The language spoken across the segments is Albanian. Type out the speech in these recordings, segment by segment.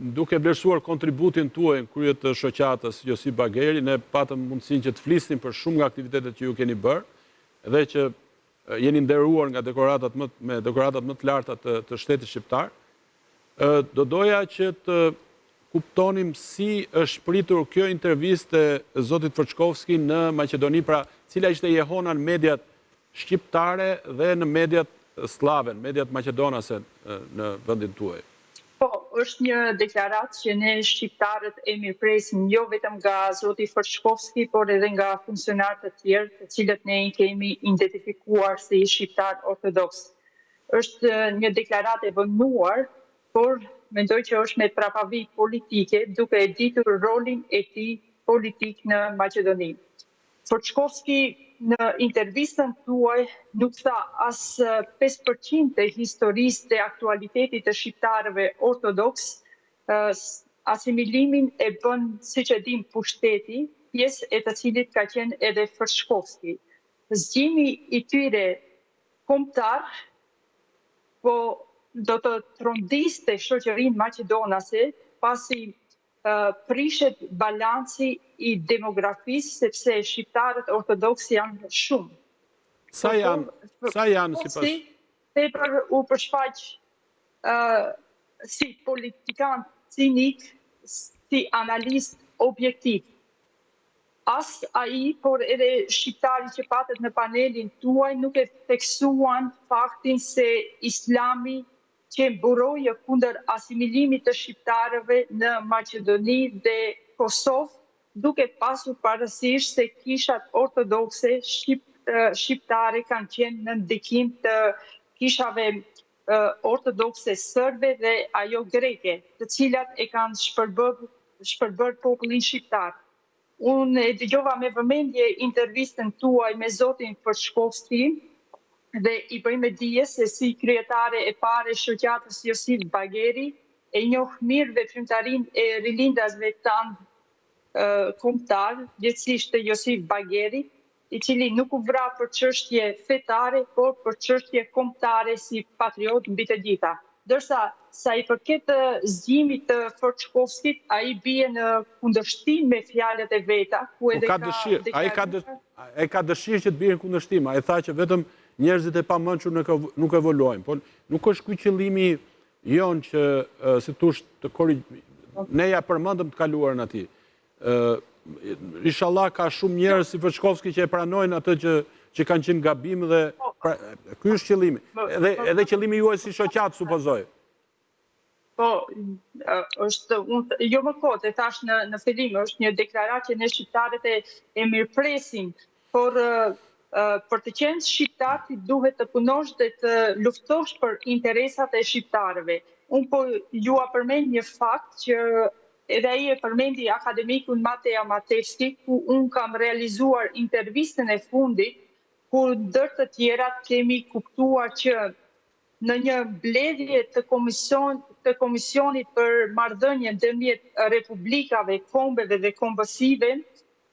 duke vlerësuar kontributin tuaj në krye të shoqatës Josip Bageri, ne patëm mundësinë që të flisnim për shumë nga aktivitetet që ju keni bërë, dhe që jeni nderuar nga dekoratat me dekoratat më të larta të shtetit shqiptar. Do doja që të kuptonim si është pritur kjo intervistë e zotit Fërçkovski në Maqedoni, pra cila ishte jehona në mediat shqiptare dhe në mediat slave, në mediat maqedonase në vendin tuaj. Po, është një deklaratë që ne shqiptarët e mirëpresim jo vetëm nga zoti Fërçkovski, por edhe nga funksionarët të tjerë, të cilët ne i kemi identifikuar si shqiptar ortodoks. Është një deklaratë e vënuar, por mendoj që është me prapavi politike, duke e ditur rolin e tij politik në Maqedoni. Fërçkovski në intervistën tuaj nuk tha as 5% të historisë dhe aktualitetit të shqiptarëve ortodoks, asimilimin e bën, siç e dim, pushteti, pjesë e të cilit ka qenë edhe Fërçkovski. Zgjimi i tyre kombëtar po do të trondiste shoqërinë maqedonase, pasi prishet balanci i demografisë, sepse shqiptarët ortodoks janë shumë. Sa janë sipas? Tepër u përshfaq si politikan cinik, si analist objektiv. As ai, por edhe shqiptari që patet në panelin tuaj nuk e theksuan faktin se Islami që mburojë kundër asimilimit të shqiptarëve në Maqedoni dhe Kosovë, duke pasur parasysh se kishat ortodokse shqiptare kanë qenë në ndikim të kishave ortodokse serbe dhe ajo greke, të cilat e kanë shpërbër popullin shqiptar. Unë e dëgjova me vëmendje intervistën tuaj me zotin Fërçkovski, dhe i bëjmë dije se si kryetare e parë e shoqatës Josip Bageri e njoh mirë veprimtarinë e rilindasve tanë kombëtar, gjithsesi të Josip Bageri, i cili nuk u vra për çështje fetare, por për çështje kombëtare si patriot mbi të gjitha. Ndërsa sa i përket zgjimit të Fërçkovskit, ai bie në kundërshtim me fjalët e veta, ku edhe ai ka dëshirë që të bie në kundërshtim, ai tha që vetëm njerëzit e pamëndshur nuk evoluojnë, por nuk është ky qëllimi jon që si thosh ne ja përmendëm të kaluarën atij. Inshallah ka shumë njerëz si Fërçkovski që e pranojnë atë që kanë qenë gabim dhe ky është qëllimi. Edhe qëllimi juaj si shoqat supozoj. Po, është jo më kot, e thash në fillim, është një deklaratë që ne shqiptarët e mirëpresim, por për të qenë shqiptar ti duhet të punosh dhe të luftosh për interesat e shqiptarëve. Unë po ju përmend një fakt që edhe ai e përmendi akademikun Mateja Matevski, ku unë kam realizuar intervistën e fundit, ku ndër të tjerat kemi kuptuar që në një mbledhje të komisionit për marrëdhënien ndërmjet republikave, kombeve dhe kombësive,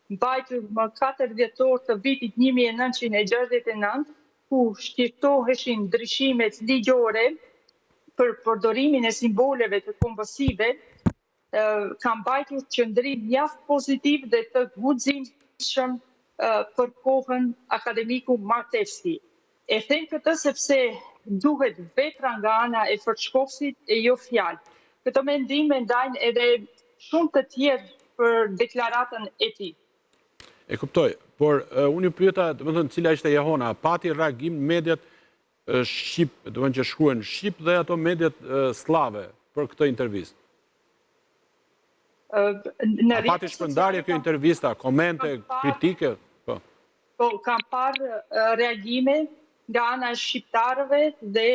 mbajtur më 4 dhjetor të vitit 1969, ku shqyrtoheshin ndryshimet ligjore për përdorimin e simboleve të kombësive, ka mbajtur qëndrim mjaft pozitiv dhe të guximshëm për kohën akademiku Matevski. E them këtë sepse duhet vetra nga ana e Fërçkovsit e jo fjalë. Këtë mendim e ndajnë edhe shumë të tjerë për deklaratën e tij. E kuptoj, por unë ju pyeta, domethënë, cila ishte jehona, pati reagim mediat shqip, domethënë që shkruan shqip dhe ato mediat slave për këtë intervistë. A pati shpërndarje kjo intervista, komente, kritike? Po, kam parë reagime nga ana e shqiptarëve dhe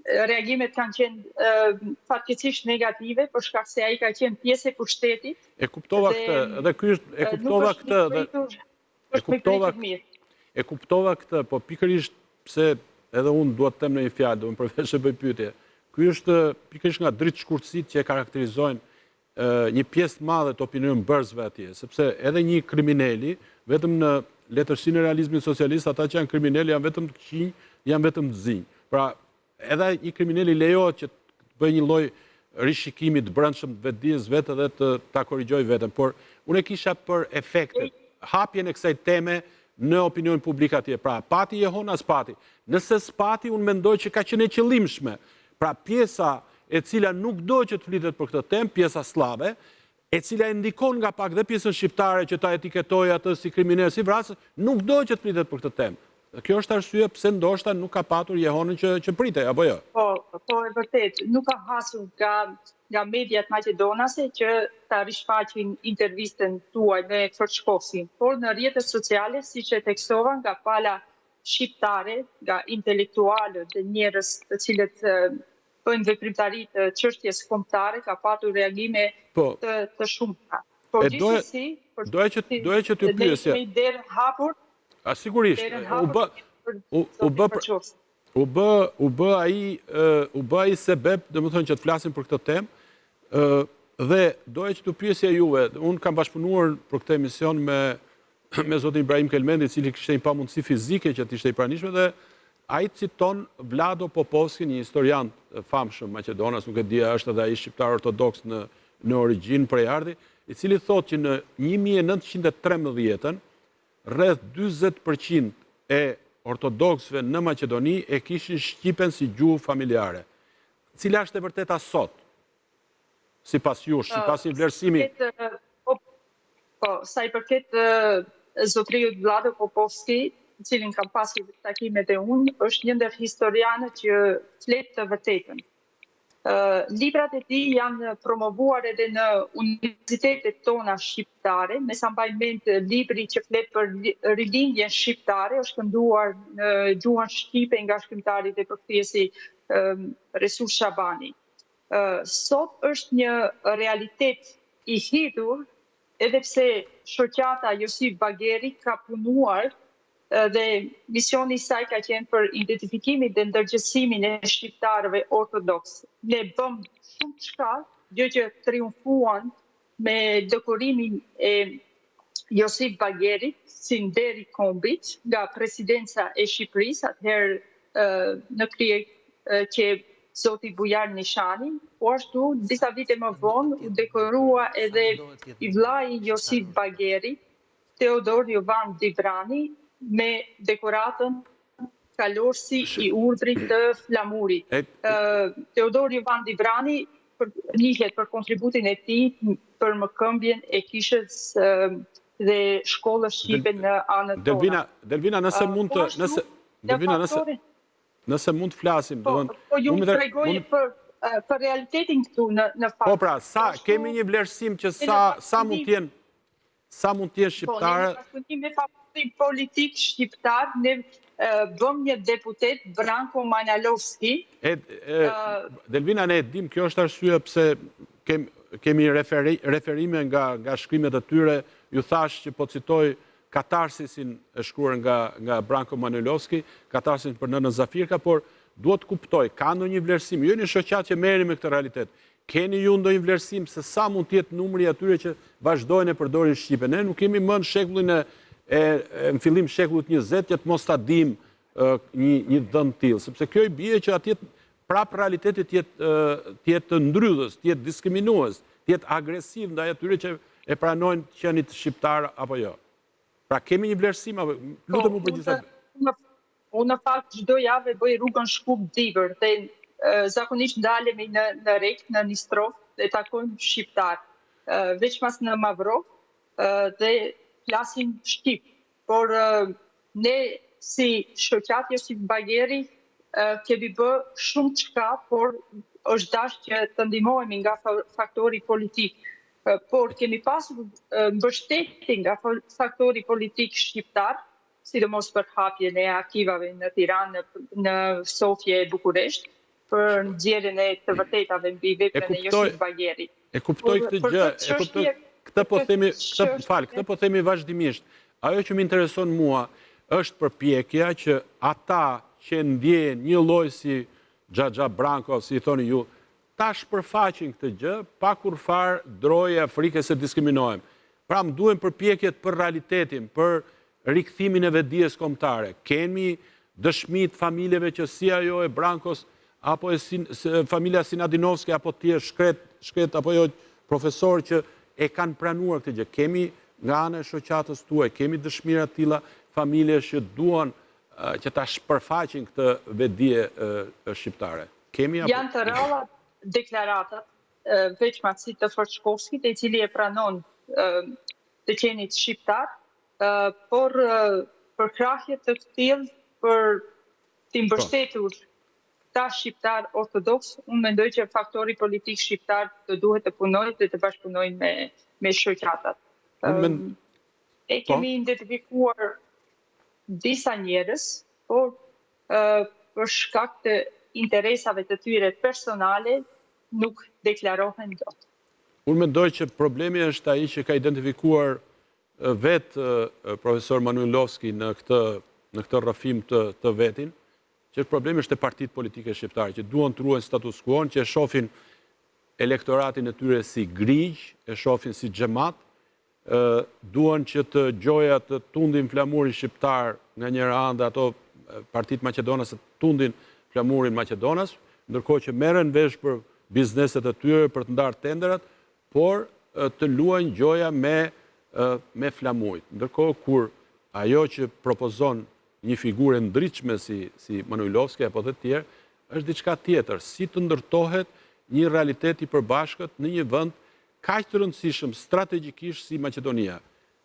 reagimet kanë qenë fatkeqësisht negative, për shkak se ai ka qenë pjesë e pushtetit. E kuptova këtë, dhe ky është e kuptova këtë, po pikërisht pse edhe unë dua të them në një fjalë, do më përveç e bëj pyetje. Ky është pikërisht nga dritë shkurtësit që e karakterizojnë një pjesë të madhe të opinion bërësve atje, sepse edhe një kriminali, vetëm në letërsinë e realizmit socialist, ata që janë kriminali janë vetëm të këqinj, janë vetëm të zinj. Pra, edhe një kriminali lejohet që të bëjë një lloj rishikimit brendshëm të vetdijes vetë dhe të ta korrigjoj veten, por unë e kisha për efektet, hapjen e kësaj teme në opinion publik atje. Pra, pati Jehona s'pati. Nëse s'pati, unë mendoj që ka qenë e qëllimshme. Pra, pjesa e cila nuk do që të flitet për këtë temë, pjesa slave, e cila indikon nga pak dhe pjesën shqiptare që ta etiketoj atë si kriminal, si vrasës, nuk do që të flitet për këtë temë. Dhe kjo është arsye pse ndoshta nuk ka patur Jehonën që pritej, apo jo? Po, e vërtet, nuk ka hasur nga mediat maqedonase që ta rishfaqin intervistën tuaj me Kërçkosin, por në rrjetet sociale, siç e theksova, nga pala shqiptare, nga intelektualët dhe njerëz të cilët bëjnë veprimtari të çështjes kombëtare, ka patur reagime të shumta. Por gjithsesi, doja që t'ju pyesja. Ne derë hapur. Sigurisht, u bë ai sebeb, domethënë që të flasim për këtë temë, dhe doja që t'ju pyesja juve. Unë kam bashkëpunuar për këtë emision me zotin Ibrahim Kelmendi, i cili kishte një pamundësi fizike që t'ishte i pranishme, dhe ai citon Vlado Popovski, një historian famshëm maqedonas, nuk e dia, është edhe ai shqiptar ortodoks në origjinë prej ardhi, i cili thotë që në 1913 rreth 40% e ortodoksëve në Maqedoni e kishin shqipen si gjuhë familjare. Cila është e vërteta sot? Sipas jush, sipas një vlerësimi. Sa i përket zotriut Vlado Popovski, i cilin kam pasur takimet e unë, është një ndër historianët që flet të vërtetën. Librat e tij janë promovuar edhe në universitetet tona shqiptare, me sa mbaj mend libri që flet për rilindjen shqiptare, është kënduar në gjuhën shqipe nga shkrimtari dhe përkthjesi Resul Shabani. Sot është një realitet i hidhur, edhe pse shoqata Josip Bageri ka punuar dhe misioni i saj ka qenë për identifikimin dhe ndërgjegjësimin e shqiptarëve ortodoks. Ne bëm shumë çka, gjë që triumfuan me dekorimin e Josip Bagerit si nder i kombit nga presidenca e Shqipërisë, atëherë në krye që zoti Bujar Nishani, po ashtu disa vite më vonë u dekorua edhe i vllai Josip Bageri, Teodor Jovan Divrani, me dekoratën kalorsi i urdhrit të flamurit. Teodor Jovan Divrani njihet për kontributin e tij për mëkëmbjen e kishës dhe shkollës shqipe në anën tona. Delvina, nëse mund të nëse mund të flasim, po ju më tregoj për realitetin këtu në fakt. Po pra, kemi një vlerësim që sa mund të jenë shqiptare. Me faktorin politik shqiptar, ne bëm një deputet, Branko Manalovski. Delvina, ne dim, kjo është arsye pse kemi referime nga shkrimet e tyre, ju thash që po citoj katarsisin e shkruar nga Branko Manalovski, katarsisin për nënën Zafirka, por duhet kuptoj, ka ndonjë vlerësim, jo një shoqat që merrni me këtë realitet. Keni ju ndonjë vlerësim se sa mund të jetë numri atyre që vazhdojnë e përdorin shqipe? Ne nuk kemi më në shekullin në fillim shekullit 20 që të mos ta dim një dhënë tillë, sepse kjo i bie që atje prap realiteti të jetë ndrydhës, të jetë diskriminues, të jetë agresiv ndaj atyre që e pranojnë qenit shqiptar apo jo. Pra kemi një vlerësim, lutem u përgjigje. Unë në fakt çdo javë bëj rrugën Shkup-Dibër dhe zakonisht ndalemi në Rekt, në Nistrov dhe takojmë shqiptar. Veçmas në Mavrov dhe flasin shqip. Por ne si shoqat Josip Bageri kemi bë shumë çka, por është dashur që të ndihmohemi nga faktori politik. Por kemi pasur mbështetje nga faktori politik shqiptar, sidomos për hapjen e arkivave në Tiranë, në Sofje e Bukuresht, për nxjerrjen e të vërtetave mbi veprën e Josip Bagerit. E kuptoj këtë gjë, këtë po themi vazhdimisht. Ajo që më intereson mua është përpjekja që ata që ndjejnë një lloj si Xhaxha Branko, si i thoni ju, ta shpërfaqin këtë gjë, pa kur farë droje frike se diskriminohem. Pra më duhen përpjekjet për realitetin, për rikthimin e vetdijes kombëtare. Kemi dëshmit familjeve që si ajo e Brankos apo familja Sinadinovski, apo tjerë shkret, apo jo profesor që e kanë pranuar këtë gjë. Kemi nga ana e shoqatës tuaj, kemi dëshmira të tilla familje që duan që ta shpërfaqin këtë vetdije shqiptare. Janë të rralla deklaratat veçmatësi të Forçkovskit, i cili e pranon të qenit shqiptar, por për krahje të tillë për të mbështetur ta shqiptar ortodoks, unë mendoj që faktori politik shqiptar të duhet të punojë dhe të bashkëpunojnë me shoqatat. E kemi identifikuar disa njerëz, por për shkak të interesave të tyre personale nuk deklarohen dot. Unë mendoj që problemi është ai që ka identifikuar vetë profesor Manuilovski në këtë rrëfim të vetin, që problemi është e partitë politike shqiptare, që duan të ruajnë status quo, që e shohin elektoratin e tyre si grigj, e shohin si xhamat, duan që të gjoja të tundin flamurin shqiptar nga njëra anë dhe ato partitë maqedonas të tundin flamurin Maqedonas, ndërkohë që merren vesh për bizneset e tyre, për të ndarë tenderat, por të luajnë gjoja me flamurit. Ndërkohë kur ajo që propozon një figurë ndritshme si Manuilovski apo të tjerë, është diçka tjetër, si të ndërtohet një realitet i përbashkët në një vend kaq të rëndësishëm strategjikisht si Maqedonia.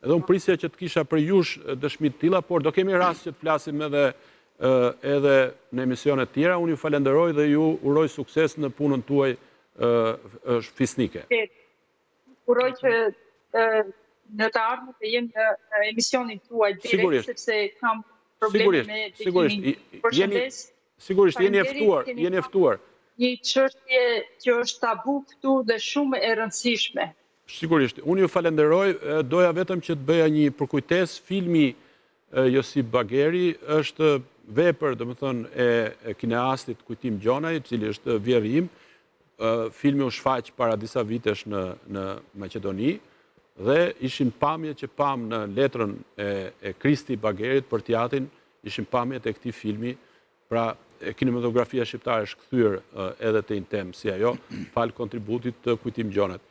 Edhe unë prisja që të kisha për jush dëshmi të tilla, por do kemi rast që të flasim edhe në emisione të tjera. Unë ju falenderoj dhe ju uroj sukses në punën tuaj fisnike. Uroj që në të ardhmen të jem në emisionin tuaj direkt, sepse kam probleme me dëgjimin. Përshëndes. Sigurisht, jeni ftuar. Një çështje që është tabu këtu dhe shumë e rëndësishme. Sigurisht, unë ju falenderoj, doja vetëm që të bëja një përkujtesë, filmi Josip Bageri është vepër, domethënë, e kineastit Kujtim Gjonaj, i cili është vjerri im. Filmi u shfaq para disa vitesh në Maqedoni dhe ishin pamje që pam në letrën e Kristi Bagerit për teatrin, ishin pamjet e këtij filmi, pra kinematografia shqiptare është kthyer edhe te Intem si ajo, fal kontributit të Kujtim Gjonajt.